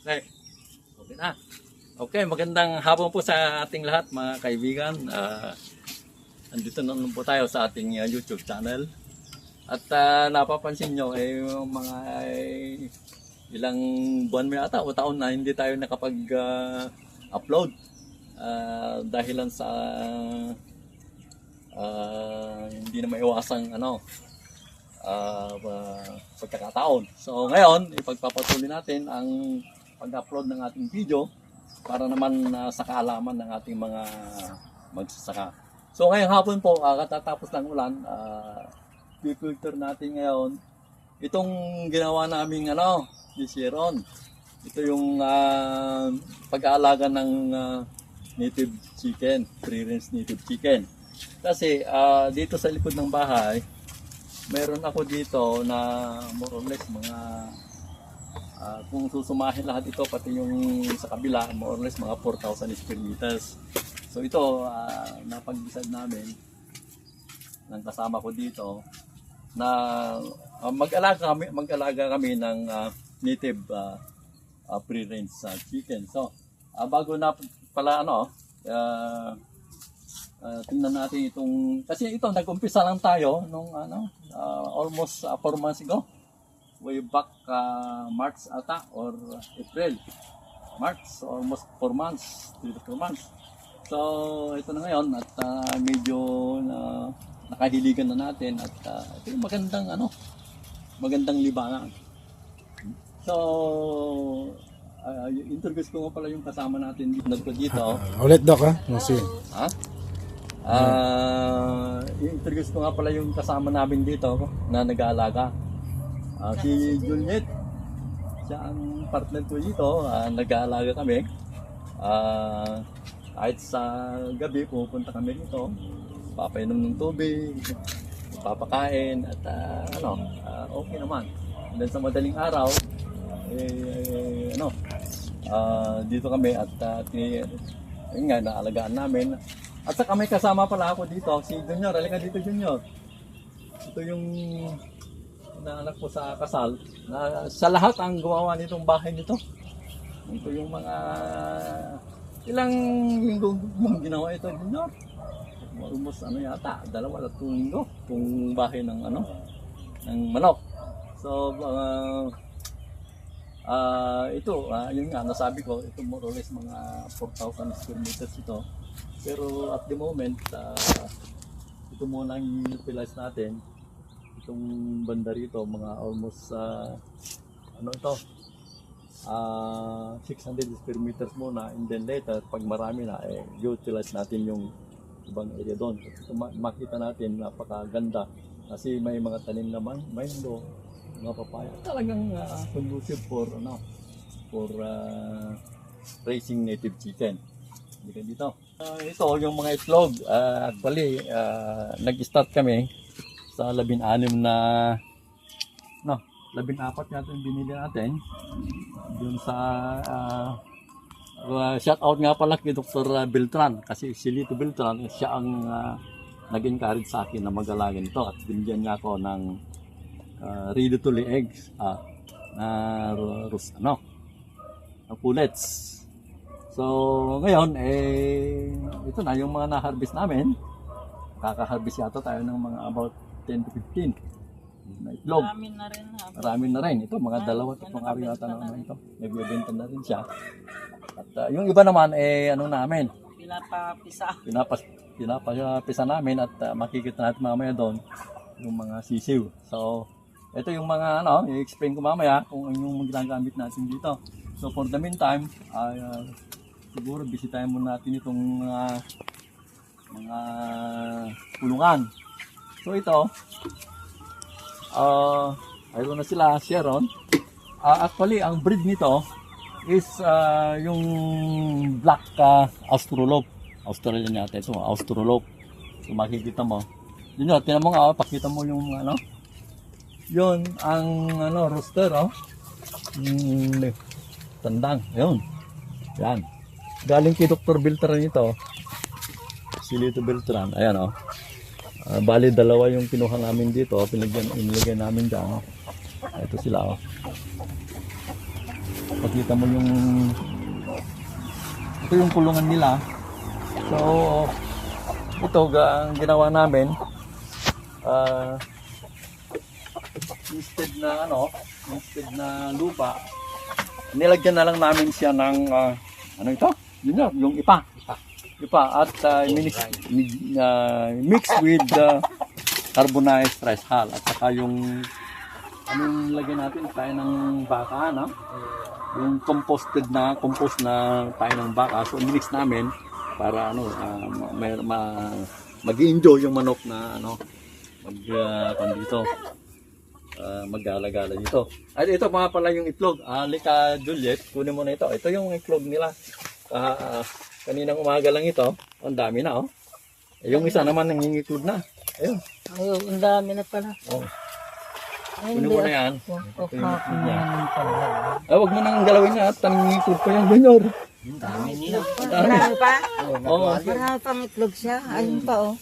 Okay. Okay na. Okay, magandang hapon po sa ating lahat mga kaibigan. Andito na naman po tayo sa ating YouTube channel. At napapansin nyo, yung mga ilang buwan may ata o taon na hindi tayo nakapag-upload. Dahilan sa hindi na maiwasang pagkakataon. So ngayon, ipagpapatuloy natin ang pag-upload ng ating video para naman sa kaalaman ng ating mga magsasaka. So ngayong hapon po, katatapos ng ulan, i-filter natin ngayon itong ginawa naming disiron. Ito yung pag-aalaga ng native chicken, free-range native chicken. Kasi dito sa likod ng bahay, meron ako dito na more or less mga kung susumahin lahat ito, pati yung sa kabila, more or less mga 4,000 square meters. So ito, napag-decide namin ng kasama ko dito na mag-alaga kami ng native free-range chicken. So bago na pala tingnan natin itong, kasi ito nag-umpisa lang tayo nung almost 4 months ago. Way back March ata or April. March, so almost 4 months, 3 to 4 months. So ito na ngayon at medyo nakahiligan na natin at ito yung magandang libangan. So introduce ko nga pala yung kasama natin dito. Ulit Doc ha? Ha? Introduce ko nga pala yung kasama namin dito na nag-aalaga. Si Juliet, siya ang partner ko dito, nag-aalaga kami. Kahit sa gabi, pupunta kami dito, papainom ng tubig, papakain, at okay naman. And then sa madaling araw, dito kami at yun nga, naalagaan namin. At saka may kasama pala ako dito, si Junior. Halika dito, Junior. Ito yung naanak ko sa kasal. Sa lahat ang gumawa nitong bahay nito. Ito yung mga ilang linggo mong ginawa ito, Junior. Almost yata, 2 o 3 linggo kung bahay ng ng manok. So ito, yun nga nasabi ko, ito more or less mga 4,000 square meters ito. Pero at the moment, ito muna ang utilize natin. Itong banda rito, mga almost 600 square meters muna, and then later, pag marami na, utilize natin yung ibang area doon. Ito makita natin, napakaganda. Kasi may mga tanim naman, mango, mga papaya. Talagang conducive for raising native chicken. Dito. Ito yung mga itlog. Actually, nag-start kami sa 16 na 14 yata yung binili natin. Doon sa shout out nga pala kay Dr. Beltran, kasi si Lito Beltran, siya ang nag-encourage sa akin na mag-alaga nito at binigyan niya ako ng ready to lay eggs na pullets. So ngayon ito na yung mga na-harvest namin. Kaka-harvest yata tayo ng mga about 10 to 15 na itlog. Marami na rin. Ito mga 2-3 araw yata na ito. Nagbebenta na rin siya. At yung iba naman namin pinapapisa namin at makikita natin mamaya doon yung mga sisiw. So ito yung mga i-explain ko mamaya kung yung ginagamit natin dito. So for the meantime, siguro bisitahin muna natin itong mga kulungan. So ito, ayun na sila, Sharon. Actually, ang breed nito is yung black Australorp. Australian yata ito, Australorp. So makikita mo. Yun yun, tinan mo nga, pakita mo yung yun, ang rooster, tandang, yun. Yan. Galing kay Dr. Beltran ito. Si Lito Beltran. Ayan bali 2 yung kinuha namin dito. Inilagay namin dyan. Ito sila Pakita mo yung ito yung kulungan nila. So ito ang ginawa namin, instead na lupa, nilagyan na lang namin siya ng ano ito? Yun yung ipa at mix with carbonized rice hull at saka yung anong lagyan natin, tayo ng baka, no? Yung compost na tayo ng baka. So mix namin para mag-enjoy yung manok na mag-gala-gala dito. At ito mga pala yung itlog. Lika Juliet, kunin mo na ito. Ito yung itlog nila. Kaninang umaga lang ito. Ang dami na, oh. Yung isa naman nangingitlog na. Ayun. Ayun, ang dami na pala. Oh. Kunin mo na yan. Ito yung itlog niya. Huwag mo nang galawin niya at nangingitlog pa yan. Ganyan. Marami pa? Oo. Marami pang itlog siya. Ayun pa, oh.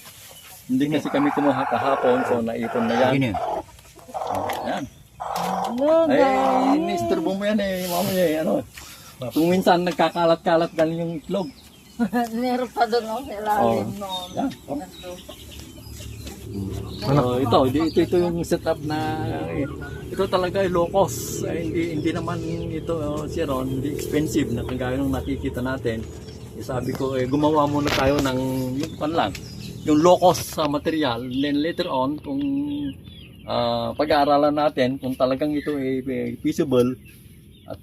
Hindi kasi kami kumuha kahapon, so naipon na yan. Ayan. Ay, nisturbo mo yan mamaya ano. Kung minsan nagkakalat-kalat galing yung itlog. Meron pa doon, oh, sa ilalim noon. Yan. So, ito yung setup na ito talaga ay low cost. Hindi naman ito si Ron, hindi expensive na kagaya ng nakikita natin. Sabi ko gumawa muna tayo ng yung low cost sa material, then later on kung pag-aaralan natin kung talagang ito ay feasible at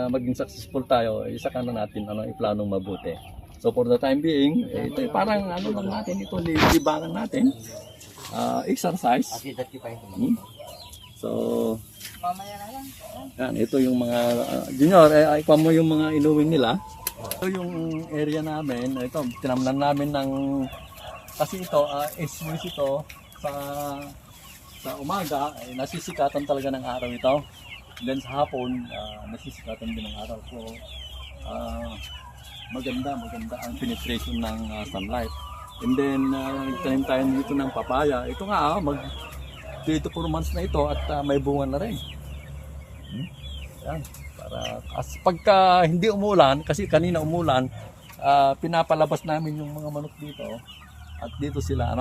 maging successful tayo, saka na natin iplanong mabuti. So for the time being, ito parang lang natin, ito libangan natin, exercise. So Mamaya na yan. yan, ito yung mga junior, ikuha mo yung mga inuwing nila. Ito yung area namin, ito tinamnan namin ng kasi ito is ito sa umaga nasisikatan talaga ng araw ito. Then sa hapon nasisikatan din ng araw. So maganda ang penetration ng sunlight. And then nagtanim tayo dito ng papaya. Ito nga mag 3 to 4 months na ito at may bunga na rin. Yan. Para pagka hindi umulan, kasi kanina umulan, pinapalabas namin yung mga manok dito at dito sila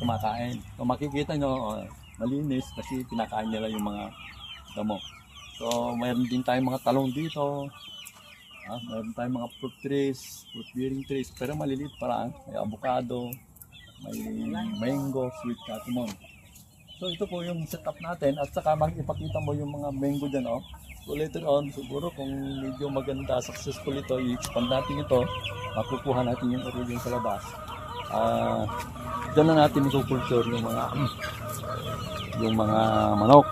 kumakain. Kung makikita nyo, malinis kasi kinakain nila yung mga damo. So mayroon din tayong mga talong dito. Mayroon tayong mga fruit bearing trees, pero maliliit pa lang. May avocado, may mango, sweet catamon. So ito po yung setup natin at saka ipakita mo yung mga mango dyan. So later on, siguro kung medyo maganda, successful ito, i-expand natin ito, makukuha natin yung origin sa labas. Diyan na natin i-culture yung mga manok.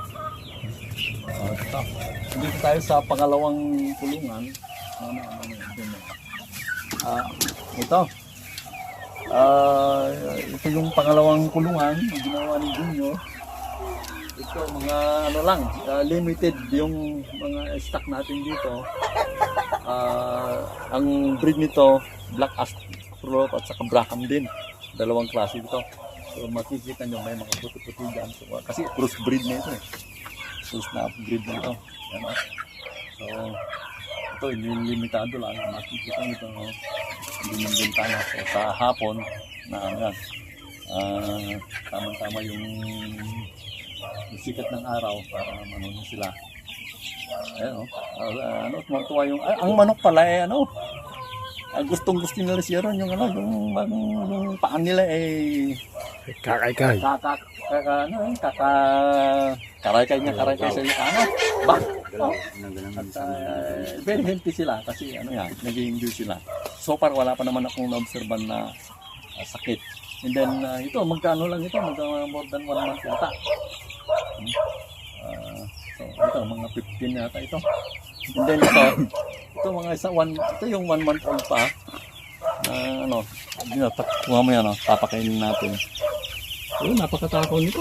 Dito tayo sa pangalawang kulungan. Ito yung pangalawang kulungan na ginawa ni Junior. Ito mga limited yung mga stock natin dito. Ang breed nito Black Astro at saka Braham din, dalawang klase ito. So makikita nyo may mga puti-puti dyan. So, kasi crossbreed na ito cross na breed na ito. So ito limitado lang, makikita nyo ito hindi nang bintana. So sa hapon na tamang-tama yung sikat ng araw para manunin sila. Matuwa yung ang manok pala gustong-gusto nila siya ron yung paan nila kakaykay sa ba? Very healthy sila kasi nag-i-enjoy sila. So far wala pa naman akong na-obserban na sakit. And then ito magkano lang ito, more than 1 month yata. So ito mga 15 yata ito. And then ito mga ito yung 1 month old pa. Mamaya papakainin natin. Napakatakaw nito.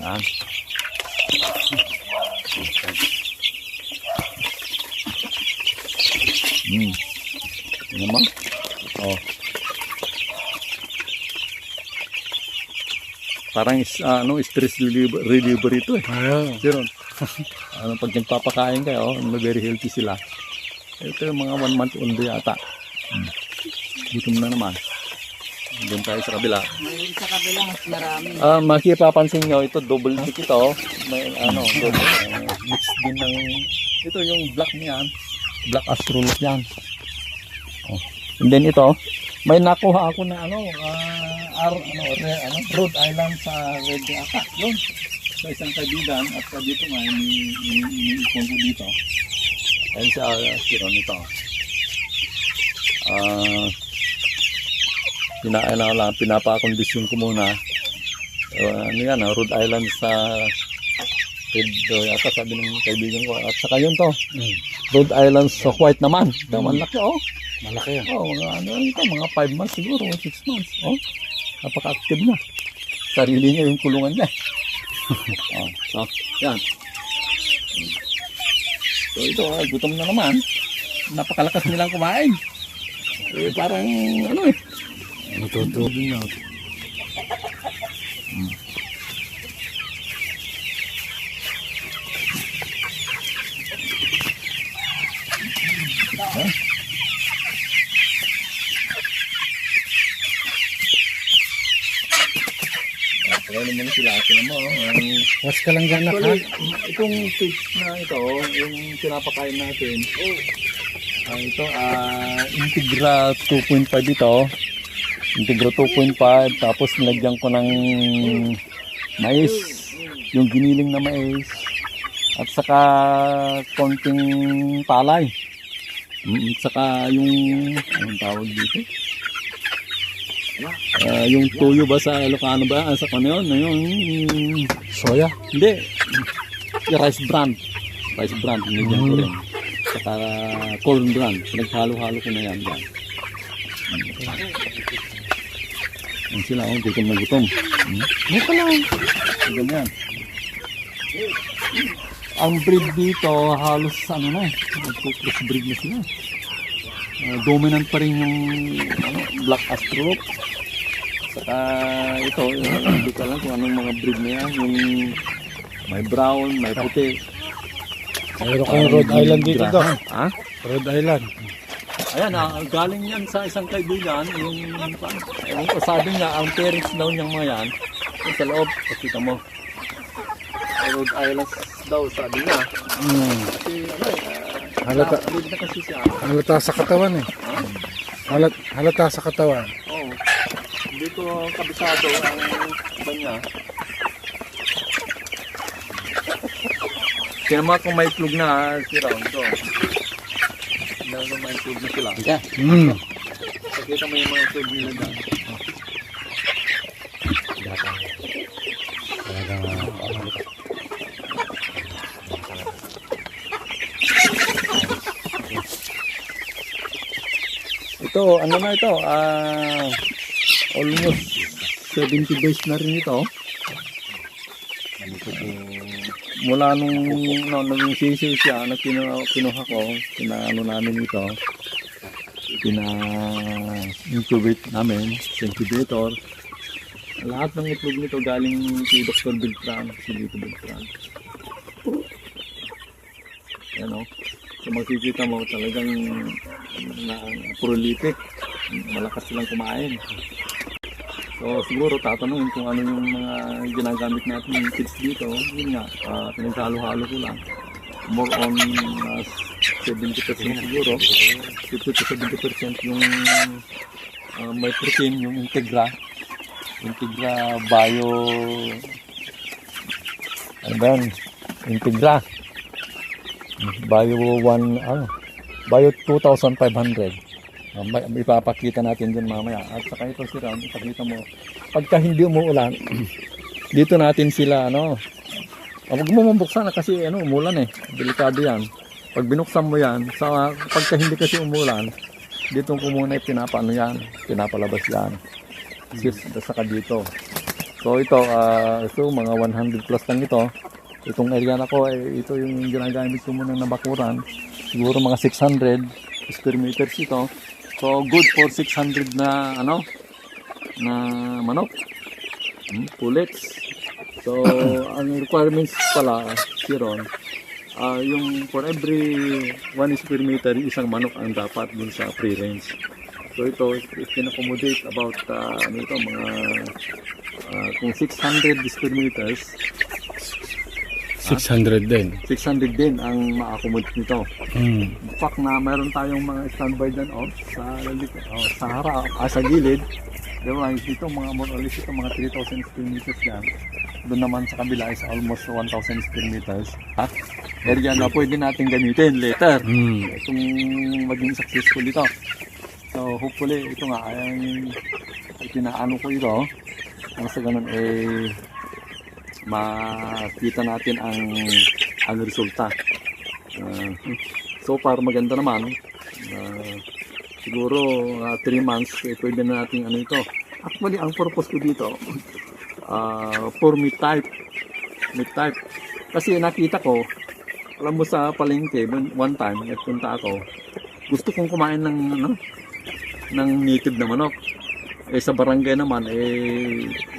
Yan. Tingnan mo. Parang stress reliever ito eh. Ayun. Pero, pag nagpapakain kayo, very healthy sila. Ito yung mga 1 month old yata. Gutom na naman. Doon tayo sa kabila. Mayroon sa kabila mas marami. Makipapansin nyo, ito double tick ito. May mix din ng, ito yung black niyan. Black astrolot yan. Oh. And then ito, may nakuha ako na Rhode Island sa Red Aka. Yun. Sa isang kaibigan at dito nga, iniipon ko dito. Ayun sa Chiron ito. Pinapakondisyon ko muna. Rhode Island sa Red Aka, sabi ng kaibigan ko. At saka yun to. Rhode Island sa white naman. Ito, malaki oh. Malaki yan. Mga 5 months siguro, 6 months. Oh, napaka-active na. Sarili niya yung kulungan niya. So, yan. So, ito, gutom na naman. Napakalakas nilang kumain. Parang, Natutuwa din na. Kaya naman sila, Was ka lang ganak ha? actually, itong fish na ito, yung pinapakain natin, ito, Integra 2.5 ito. Integra 2.5, tapos nilagyan ko ng mais, yung giniling na mais, at saka konting palay. Saka yung, anong tawag dito? Yung tuyo ba sa Ilocano ba? Sa kano yun? Yung Soya? hindi. Yung rice bran. Rice bran. Nilagyan ko rin. Saka corn bran. Pinaghalo-halo ko na yan. Yan sila. Gutom na gutom. Buka lang. Ganyan. Ang breed dito halos crossbreed na sila. Dominant pa rin yung black astrolot. Saka ito, hindi ko alam kung anong mga breed na yan. Yung may brown, may puti. Mayroon kayong Rhode Island dito daw. Ha? Rhode Island. Ayan, galing yan sa isang kaibigan. Yung sabi niya, ang parents daw niyang mga yan, yung sa loob, pakita mo. Rhode Island daw, sabi niya. Kasi Halata, breed na kasi siya. halata sa katawan eh. Halata sa katawan. Oo. Hindi ko kabisado ang iba niya. Kaya mga kung may plug na si Round to. Kung may plug na sila. Yeah. Pakita mo yung mga plug nila dyan. Ito, ano na ito? Almost 70 days na rin ito. Mula nung sisiw siya na kinuha ko, pinaano namin ito, pina-incubate namin sa incubator. Lahat ng itlog nito galing si Dr. Beltran, si Lito Beltran. Yan o. So makikita mo talagang prolific, malakas silang kumain. So siguro tatanungin kung ano yung mga ginagamit natin yung kids dito. Yun nga, pinaghalo-halo ko lang. More on 70% siguro. 50 to 70% yung may protein, yung Integra. Integra Bio... Ano ba yan? Integra. Bio 2,500. Ipapakita natin din mamaya. At saka ito si Ram, ipakita mo. Pagka hindi umuulan, dito natin sila, huwag mo mabuksan na kasi umulan eh. Delikado yan. Pag binuksan mo yan, pagka hindi kasi umulan, dito ko muna pinapalabas yan. Saka dito. So ito, mga 100 plus lang ito. Itong area na ko, ito yung ginagamit ko muna na bakuran. Siguro mga 600 square meters ito. So good for 600 na na manok. pullets. So, ang requirements pala, Siron, yung for every 1 square meter, isang manok ang dapat dun sa free range. So ito, it can accommodate about, mga, kung 600 square meters, 600 din. 600 din ang ma-accommodate nito. Mm. In fact na mayroon tayong mga standby dyan sa harap, sa gilid. Diba, ito mga more or less ito mga 3,000 square meters yan. Doon naman sa kabila is almost 1,000 square meters. Area na pwede natin gamitin later. Mm. Kung maging successful ito. So hopefully ito nga ay pinaano ko ito. Ang sa ganun makita natin ang resulta. So far maganda naman. Siguro 3 months pwede na natin ito. Actually ang purpose ko dito for meat type. Kasi nakita ko, alam mo sa palengke, one time nagpunta ako, gusto kong kumain ng native na manok. Sa barangay naman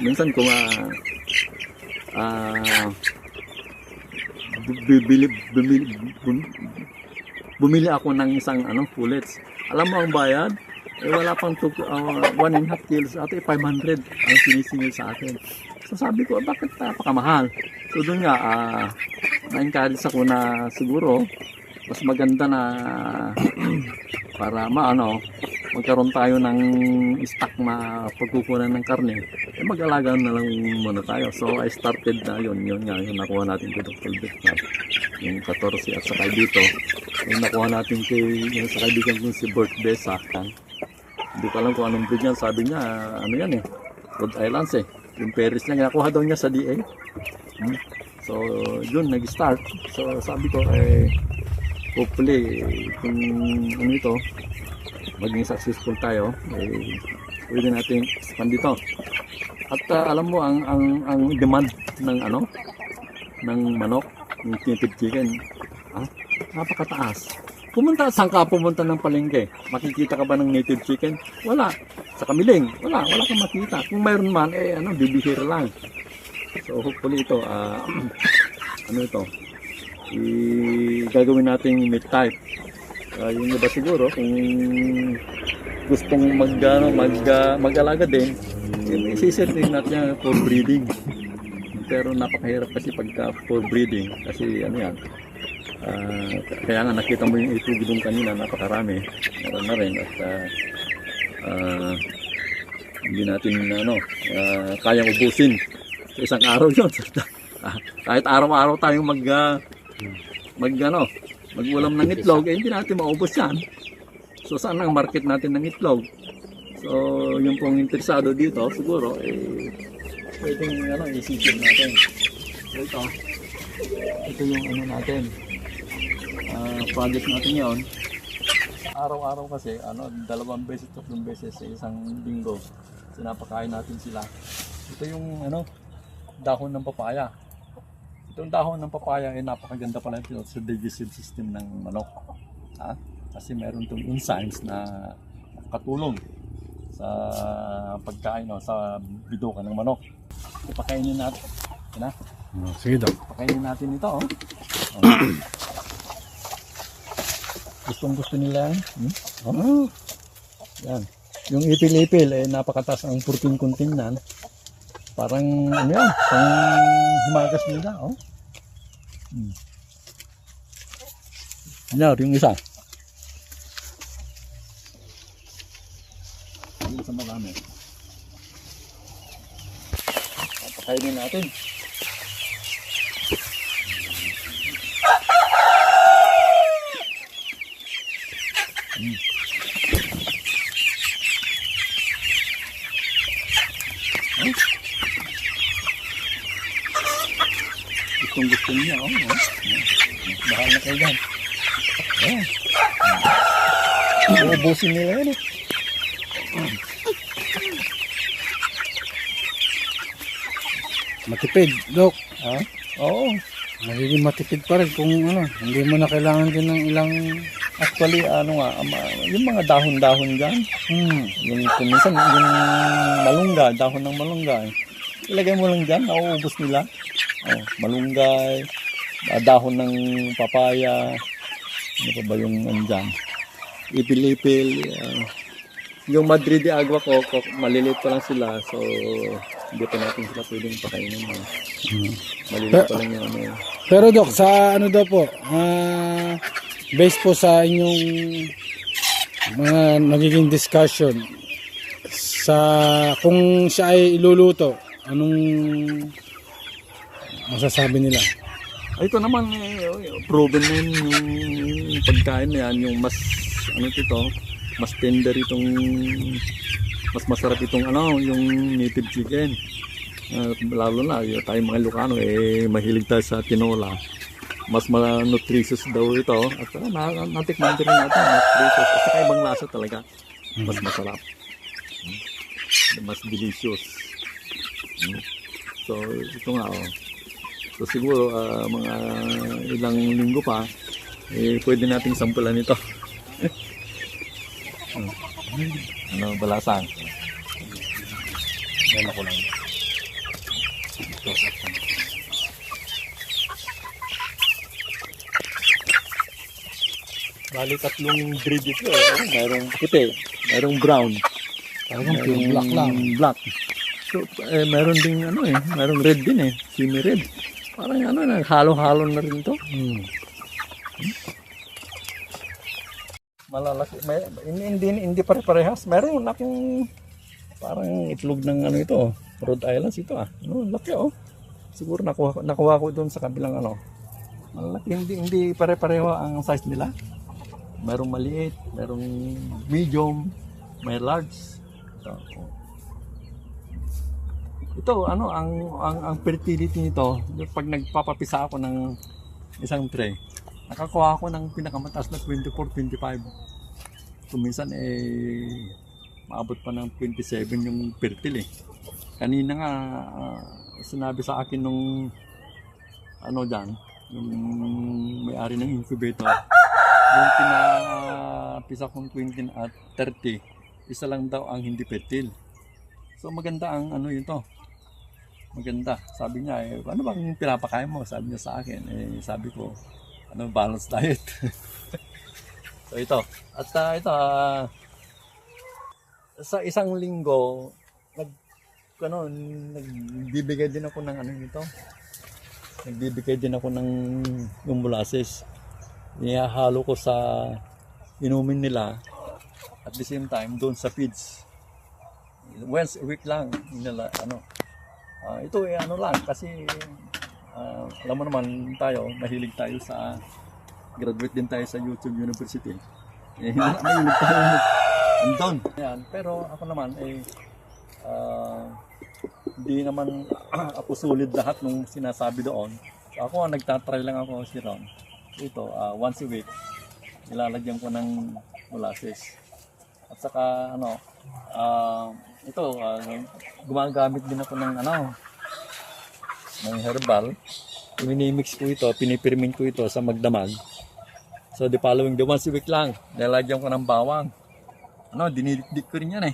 minsan kung bumili ako ng isang pullets. Alam mo ang bayad? Wala pang 1.5 kilos at 500 ang sinisingil sa akin. So sabi ko, bakit napakamahal? So doon nga, na-encourage ako na siguro, mas maganda na para magkaroon tayo ng stock na pagkukunan ng karne, mag-alaga na lang muna tayo. So I started na yun nga, yung nakuha natin kay Dr. Beck na yung 14 at saka dito, yung nakuha natin yung sa kaibigan kong si Bert Besa. Hindi ko alam kung anong breed yan. Sabi niya, yan Rhode Islands yung Paris niya, nakuha daw niya sa DA. So, yun, nag-start. So, sabi ko, hopefully, kung ito, maging successful tayo, pwede natin expand dito. At alam mo, ang demand ng manok, yung native chicken, napakataas. Saan ka pumunta ng palengke? Makikita ka ba ng native chicken? Wala. Sa kamiling, wala kang makita. Kung mayroon man, bibihira lang. So hopefully ito, gagawin natin meat type. Yung iba siguro, kung gustong mag-alaga din, isisertin natin for breeding. Pero napakahirap kasi pagka for breeding, kasi kaya nga nakita mo yung itubig doon kanina, napakarami. Meron na rin at hindi natin kayang ubusin sa isang araw yun. Kahit araw-araw tayong mag-ulam ng itlog, hindi natin maubos yan. So saan ang market natin ng itlog? So yung pong interesado dito siguro pwedeng isipin natin. So ito yung natin. Project natin yon. Araw-araw kasi 2 beses, 3 beses sa isang linggo sinapakain natin sila. Ito yung dahon ng papaya. Itong dahon ng papaya napakaganda pala ito sa digestive system ng manok. Kasi meron itong enzymes na katulong sa pagkain sa bituka ng manok. Ipakainin natin. Sige daw. Pakainin natin ito. Gusto nila yan. Yan. Yung ipil-ipil napakataas ang protein content nan. Parang pang himagas nila. Yung isa. Yung isa marami. Pakainin natin. Gusto niya, bahal na kayo dyan. Uubusin nila yan Matipid, Dok. Oo. Magiging matipid pa rin kung hindi mo na kailangan din ng ilang... Actually, yung mga dahon-dahon dyan, yung kuminsan, yung malunggay, dahon ng malunggay, ilagay mo lang dyan, nauubos nila. Oh, malunggay, dahon ng papaya, ano pa ba yung andyan? Ipil-ipil. Yung Madrid de Agua ko, maliliit pa lang sila, so hindi pa natin sila pwedeng pakainin. Maliliit pa lang yan. Pero Dok, sa ano daw po, based po sa inyong mga nagiging discussion, sa kung siya ay iluluto, anong masasabi nila? Ito naman, proven na yun yung pagkain na yan, yung mas, ano ito, mas tender itong, mas masarap itong, yung native chicken. Lalo na, tayo mga Ilocano, mahilig tayo sa tinola. Mas nutritious daw ito. At natikman din natin, nutritious. At saka ibang lasa talaga. Mas masarap. Mas delicious. So, ito nga, So, siguro, mga ilang linggo pa, pwede nating sampulan ito. Balasang. Yan ako lang. Bali tatlong breed ito. Mayroong puti, mayroong brown. Mayroong black lang. Black. So, mayroon ding mayroong red din semi-red. Parang halo-halo na rin ito. Malalaki. Hindi pare-parehas. Mayroon laking parang itlog ng ito. Rhode Island ito laki Siguro nakuha ko doon sa kabilang Malaki. Hindi pare-pareho ang size nila. Mayroong maliit, mayroong medium, may large. Ito ang fertility nito, pag nagpapapisa ako ng isang tray, nakakuha ako ng pinakamataas na 24-25. Kuminsan maabot pa ng 27 yung fertile Kanina nga sinabi sa akin nung dyan, yung may-ari ng incubator, yung pinapisa kong 20 at 30, isa lang daw ang hindi fertile. So maganda ang yun to. Maganda. Sabi niya, ano bang pinapakain mo? Sabi niya sa akin. Sabi ko, balanced diet. So ito. At ito, sa isang linggo, nagbibigay din ako ng ito. Nagbibigay din ako ng yung molasses. Nihahalo ko sa inumin nila. At the same time, doon sa feeds. Once a week lang nila ito lang kasi alam mo naman tayo, mahilig tayo sa graduate din tayo sa YouTube University. Mahilig tayo andun. Pero ako naman hindi naman ako sulit lahat nung sinasabi doon. So, ako nagtatry lang ako si Ron. Ito once a week nilalagyan ko ng molasses. At saka ito gumagamit din ako ng ng herbal. Minimix ko ito, pinipirmin ko ito sa magdamag. So the following day, once a week lang, nilalagyan ko ng bawang. Dinidikdik ko rin yan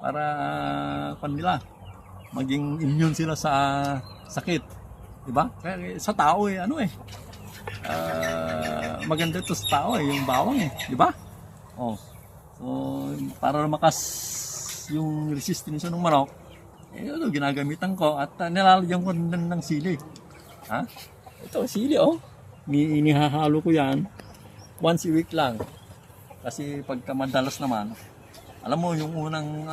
para kanila maging immune sila sa sakit. Diba? Kaya sa tao maganda ito sa tao yung bawang diba? So, para makas yung resistance ng manok, ginagamitan ko at nilalagyan ko ng sili. Ito, sili Inihahalo ko yan once a week lang. Kasi pagka madalas naman, alam mo, yung unang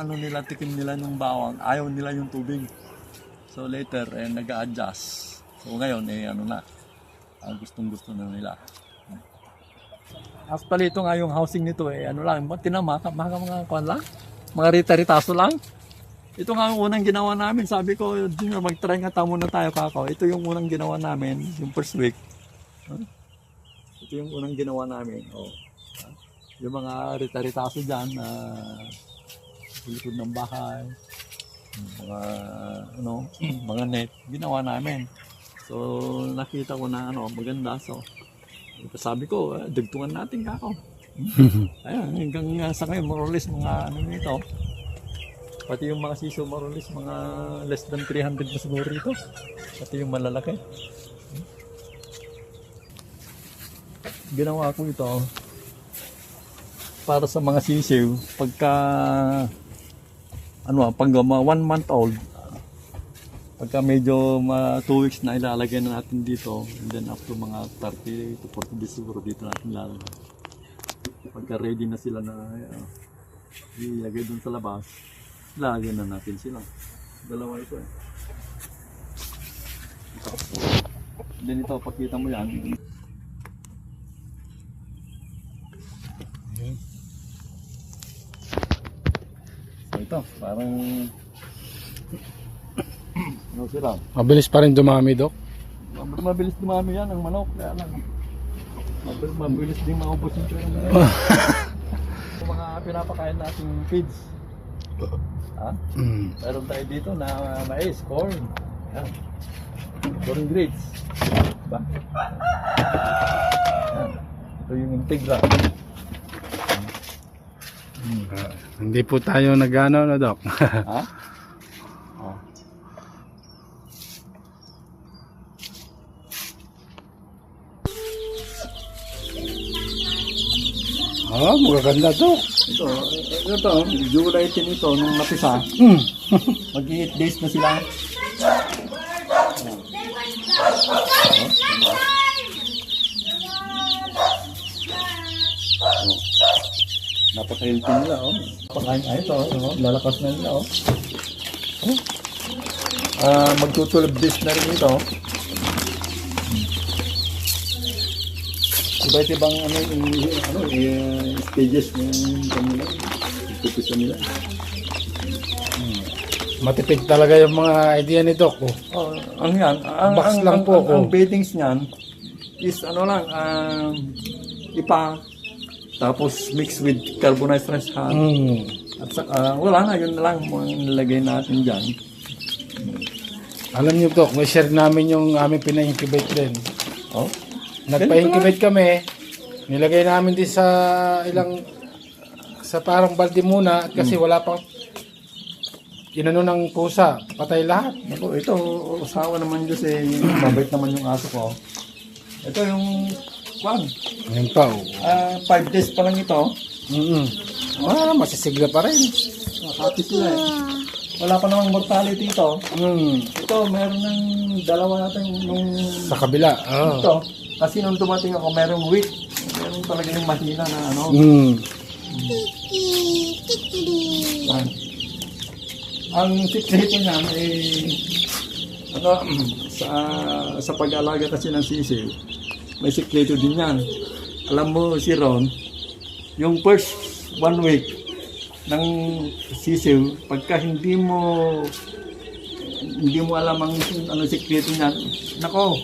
tikim nila ng bawang, ayaw nila yung tubig. So later, nag-a-adjust. So ngayon, gustong-gusto na nila. Actually, ito nga yung housing nito, mga rita-ritaso lang. Ito nga yung unang ginawa namin. Sabi ko, Junior, mag-try nga tamo na tayo, Kako. Ito yung unang ginawa namin, yung first week. Ito yung unang ginawa namin. Yung mga rita-ritaso dyan, sa likod ng bahay, mga net, ginawa namin. So, nakita ko na maganda. So, sabi ko, dugtungan natin, Kako. Ayun, hanggang sa ngayon, more or less, mga nito. Pati yung mga sisiw marulis, mga less than 300 na siguro ito. Pati yung malalaki. Ginawa ko ito para sa mga sisiw pagka pag 1 month old, pagka medyo 2 weeks na ilalagay na natin dito, and then after mga 30 to 40 days siguro dito natin lalagay. Pagka ready na sila na ilagay dun sa labas, lalagay na natin sila. Dalawa ito eh. Then ito, pakita mo yan. So ito, parang ano sila? Mabilis pa rin dumami, Dok. Mabilis dumami yan ang manok, kaya lang mabilis din maubos yung pera nila. Yung mga pinapakain nating feeds. Ha? Meron tayo dito na mais, corn. Yan. Corn grits. Diba? Yan. Ito yung integra. Hindi po tayo nag-ano, no, Dok? Ha? Oh. Magaganda, Dok. Ito, July 10 ito, nung napisa. Mag-8 days na sila. Napaka-healthy nila, oh. Pakain, ito, lalakas na nila, oh. Magtutulog days na rin ito. Iba't ibang stages ng kanila. Ipupisa nila. Matipid talaga yung mga idea ni Doc. Ang yan, Box lang po. Ang beddings niyan is ipa, tapos mix with carbonized rice hull. At saka, wala na, yun na lang ang nilagay natin dyan. Alam niyo, Doc, may share namin yung aming pina-incubate din. Oh? Nagpa-incubate kami, nilagay namin din sa parang balde muna at kasi wala pang inano ng pusa, patay lahat. Ako, ito, usawa naman yun kasi mabait naman yung aso ko. Ito yung Ngayon pa, 5 days pa lang ito. masisigla pa rin. Happy sila eh. Wala pa namang mortality ito. Ito, meron ng dalawa natin nung Sa kabila. ito. Kasi nung dumating ako, merong weak. Meron talaga yung mahina na ano. Ang sikreto niyan sa pag-alaga kasi ng sisiw, may sikreto din yan. Alam mo si Ron, yung first 1 week ng sisiw, pagka hindi mo alam ang sikreto niyan, nako,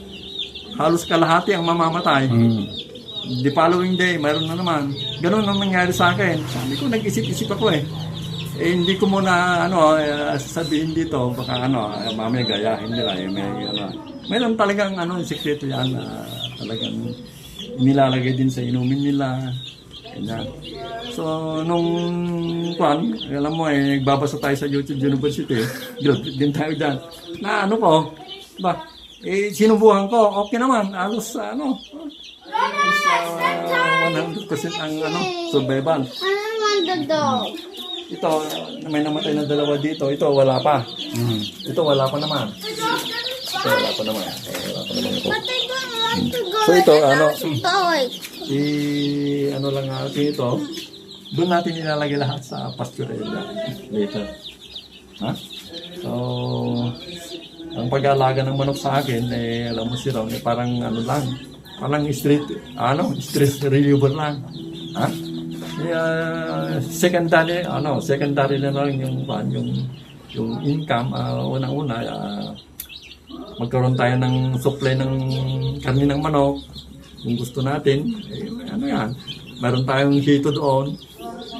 halos kalahati ang mamamatay. The following day, mayroon na naman. Ganun ang nangyari sa akin. Sabi ko, nag-isip-isip ako eh. Hindi ko muna sasabihin dito, baka mamaya gayahin nila eh. Mayroon talagang sikreto yan na talagang nilalagay din sa inumin nila. Ganyan. So, nung alam mo nagbabasa tayo sa YouTube University, graduate din tayo dyan. Na sinubukan ko, okay naman, halos 100% ang survival. Ito, may namatay na dalawa dito. Ito, wala pa. Ito, wala pa naman. Ito, wala pa naman. Ito. So, ito, lang natin ito. Doon natin nilalagay lahat sa pasture area later. Ha? So, ang pag-aalaga ng manok sa akin, alam mo si Ron, parang parang stress reliever lang. Ha? Secondary na lang yung income. Unang-una, magkaroon tayo ng supply ng karne ng manok kung gusto natin. Yan, meron tayong hito doon,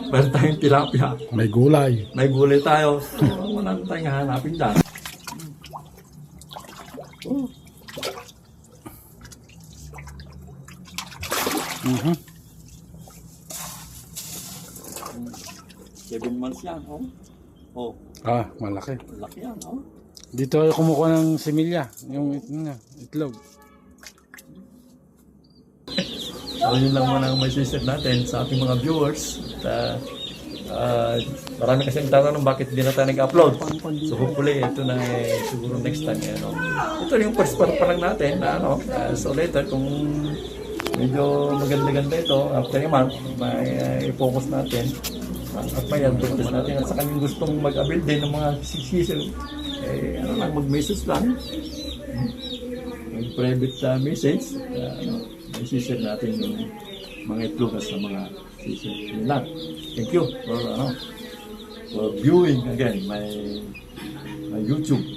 meron tayong tilapia, May gulay. tayo. So, wala tayong hahanapin dyan. Mhm. 7 months yan, oh. Oh, Malaki. laki yan, oh. Dito ako kumukuha ng similya, yung itlog. So yun lang muna ang may sister natin sa ating mga viewers. At, marami kasi tatanong bakit hindi na tayo nag-upload. So hopefully ito na siguro next time. Ito yung first part pa lang natin. So later kung medyo maganda-ganda ito, after a month, may i-focus natin. At may advertise natin. At sa kanyang gustong mag-avail din ng mga sister, mag-message lang. Mag-private message. May sister natin yung mga itlog sa mga sister. Yun lang. Thank you for viewing again my YouTube.